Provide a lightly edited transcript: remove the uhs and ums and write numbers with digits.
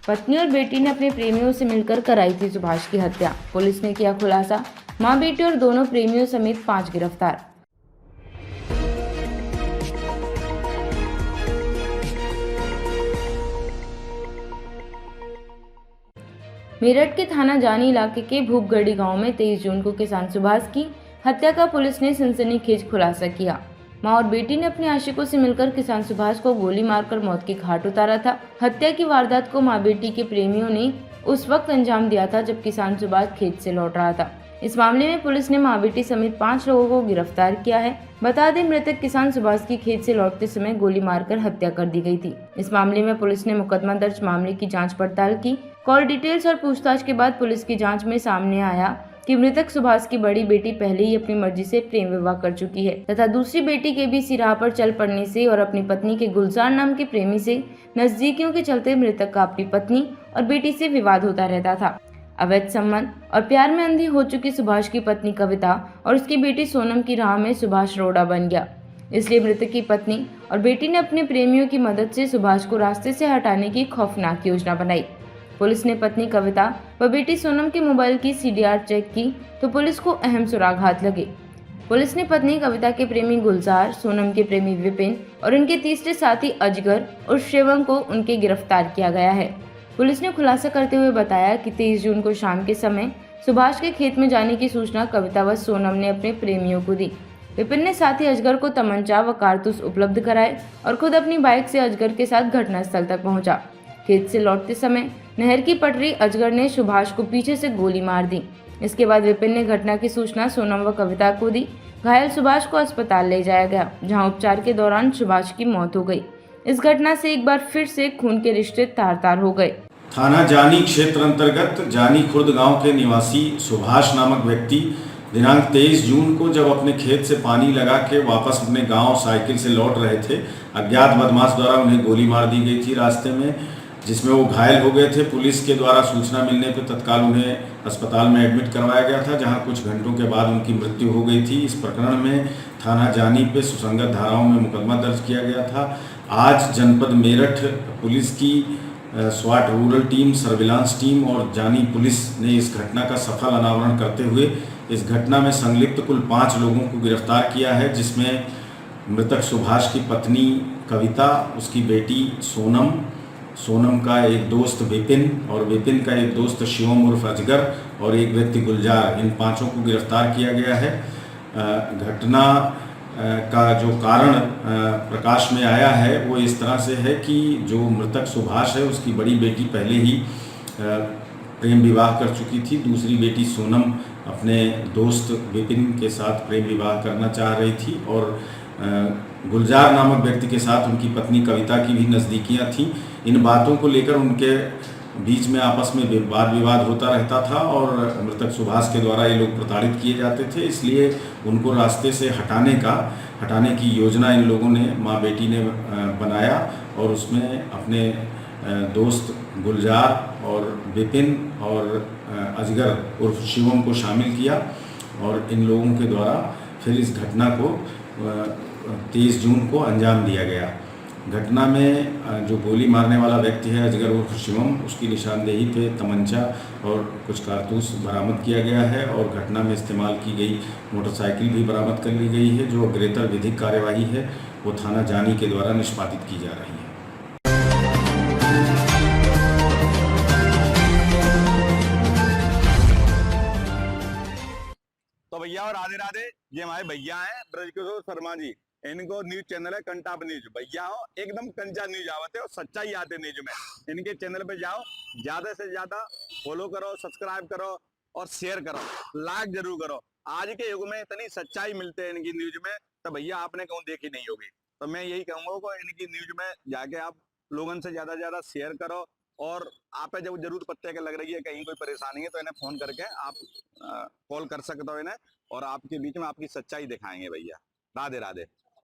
पत्नी और बेटी ने अपने प्रेमियों से मिलकर कराई थी सुभाष की हत्या। पुलिस ने किया खुलासा, मां बेटी और दोनों प्रेमियों समेत 5 गिरफ्तार। मेरठ के थाना जानी इलाके के भूपगढ़ी गांव में 23 जून को किसान सुभाष की हत्या का पुलिस ने सनसनीखेज खुलासा किया। मां और बेटी ने अपने आशिकों से मिलकर किसान सुभाष को गोली मारकर मौत की घाट उतारा था। हत्या की वारदात को मां बेटी के प्रेमियों ने उस वक्त अंजाम दिया था जब किसान सुभाष खेत से लौट रहा था। इस मामले में पुलिस ने मां बेटी समेत 5 लोगों को गिरफ्तार किया है। बता दें, मृतक किसान सुभाष की खेत से लौटते समय गोली मारकर हत्या कर दी गई थी। इस मामले में पुलिस ने मुकदमा दर्ज मामले की जांच पड़ताल की। कॉल डिटेल्स और पूछताछ के बाद पुलिस की जांच में सामने आया कि मृतक सुभाष की बड़ी बेटी पहले ही अपनी मर्जी से प्रेम विवाह कर चुकी है तथा दूसरी बेटी के भी इसी राह पर चल पड़ने से और अपनी पत्नी के गुलजार नाम के प्रेमी से नजदीकियों के चलते मृतक का अपनी पत्नी और बेटी से विवाद होता रहता था। अवैध संबंध और प्यार में अंधी हो चुकी सुभाष की पत्नी कविता और उसकी बेटी सोनम की राह में सुभाष रोड़ा बन गया। इसलिए मृतक की पत्नी और बेटी ने अपने प्रेमियों की मदद से सुभाष को रास्ते से हटाने की खौफनाक योजना बनाई। पुलिस ने पत्नी कविता व बेटी सोनम के मोबाइल की सीडीआर चेक की तो पुलिस को अहम सुराग हाथ लगे। पुलिस ने पत्नी कविता के प्रेमी गुलजार, सोनम के प्रेमी विपिन और उनके तीसरे साथी अजगर और शिवम को उनके गिरफ्तार किया गया है। पुलिस ने खुलासा करते हुए बताया कि 23 जून को शाम के समय सुभाष के खेत में जाने की सूचना कविता व सोनम ने अपने प्रेमियों को दी। विपिन ने साथी अजगर को तमंचा व कारतूस उपलब्ध कराए और खुद अपनी बाइक से अजगर के साथ घटनास्थल तक पहुंचा। खेत से लौटते समय नहर की पटरी अजगर ने सुभाष को पीछे से गोली मार दी। इसके बाद विपिन ने घटना की सूचना सोनम व कविता को दी। घायल सुभाष को अस्पताल ले जाया गया, जहां उपचार के दौरान सुभाष की मौत हो गई। इस घटना से एक बार फिर से खून के रिश्ते तार-तार हो गए। थाना जानी क्षेत्र अंतर्गत जानी खुर्द गांव के निवासी सुभाष नामक व्यक्ति दिनांक 23 जून को जब अपने खेत से पानी लगा के वापस अपने गांव साइकिल से लौट रहे थे, अज्ञात बदमाश द्वारा उन्हें गोली मार दी गई थी रास्ते में, जिसमें वो घायल हो गए थे। पुलिस के द्वारा सूचना मिलने पर तत्काल उन्हें अस्पताल में एडमिट करवाया गया था, जहां कुछ घंटों के बाद उनकी मृत्यु हो गई थी। इस प्रकरण में थाना जानी पे सुसंगत धाराओं में मुकदमा दर्ज किया गया था। आज जनपद मेरठ पुलिस की स्वाट रूरल टीम, सर्विलांस टीम और जानी पुलिस ने इस घटना का सफल अनावरण करते हुए इस घटना में संलिप्त कुल 5 लोगों को गिरफ्तार किया है, जिसमें मृतक सुभाष की पत्नी कविता, उसकी बेटी सोनम, सोनम का एक दोस्त विपिन और विपिन का एक दोस्त शिवम उर्फ अजगर और एक व्यक्ति गुलजार, इन 5 को गिरफ्तार किया गया है। घटना का जो कारण प्रकाश में आया है वो इस तरह से है कि जो मृतक सुभाष है उसकी बड़ी बेटी पहले ही प्रेम विवाह कर चुकी थी। दूसरी बेटी सोनम अपने दोस्त विपिन के साथ प्रेम विवाह करना चाह रही थी और गुलजार नामक व्यक्ति के साथ उनकी पत्नी कविता की भी नज़दीकियां थीं। इन बातों को लेकर उनके बीच में आपस में वाद विवाद होता रहता था और मृतक सुभाष के द्वारा ये लोग प्रताड़ित किए जाते थे, इसलिए उनको रास्ते से हटाने की योजना इन लोगों ने, माँ बेटी ने बनाया और उसमें अपने दोस्त गुलजार और विपिन और अजगर उर्फ शिवम को शामिल किया और इन लोगों के द्वारा फिर इस घटना को 23 जून को अंजाम दिया गया। घटना में जो गोली मारने वाला व्यक्ति है अजगर उर्फ शिवम, उसकी निशानदेही पे तमंचा और कुछ कारतूस बरामद किया गया है और घटना में इस्तेमाल की गई मोटरसाइकिल भी बरामद कर ली गई है। जो अग्रेतर विधिक कार्यवाही है वो थाना जानी के द्वारा निष्पादित की जा रही है। तो भैया और राधे राधे, ये हमारे भैया हैं ब्रजकिशोर शर्मा जी। इनको न्यूज चैनल है कंटाप न्यूज। भैया हो एकदम कंचा न्यूज आवते और सच्चाई आते न्यूज में। इनके चैनल पे जाओ, ज्यादा से ज्यादा फॉलो करो, सब्सक्राइब करो और शेयर करो, लाइक जरूर करो। आज के युग में इतनी सच्चाई मिलते हैं इनकी न्यूज में, तो भैया आपने कहूँ देखी नहीं होगी। तो मैं यही कहूँगा कि इनकी न्यूज में जाके आप लोगों से ज्यादा शेयर करो और आप जब जरूर पत्ते के लग रही है कहीं कोई परेशानी है तो इन्हें फोन करके आप कॉल कर सकते हो इन्हें और आपके बीच में आपकी सच्चाई दिखाएंगे भैया। राधे राधे।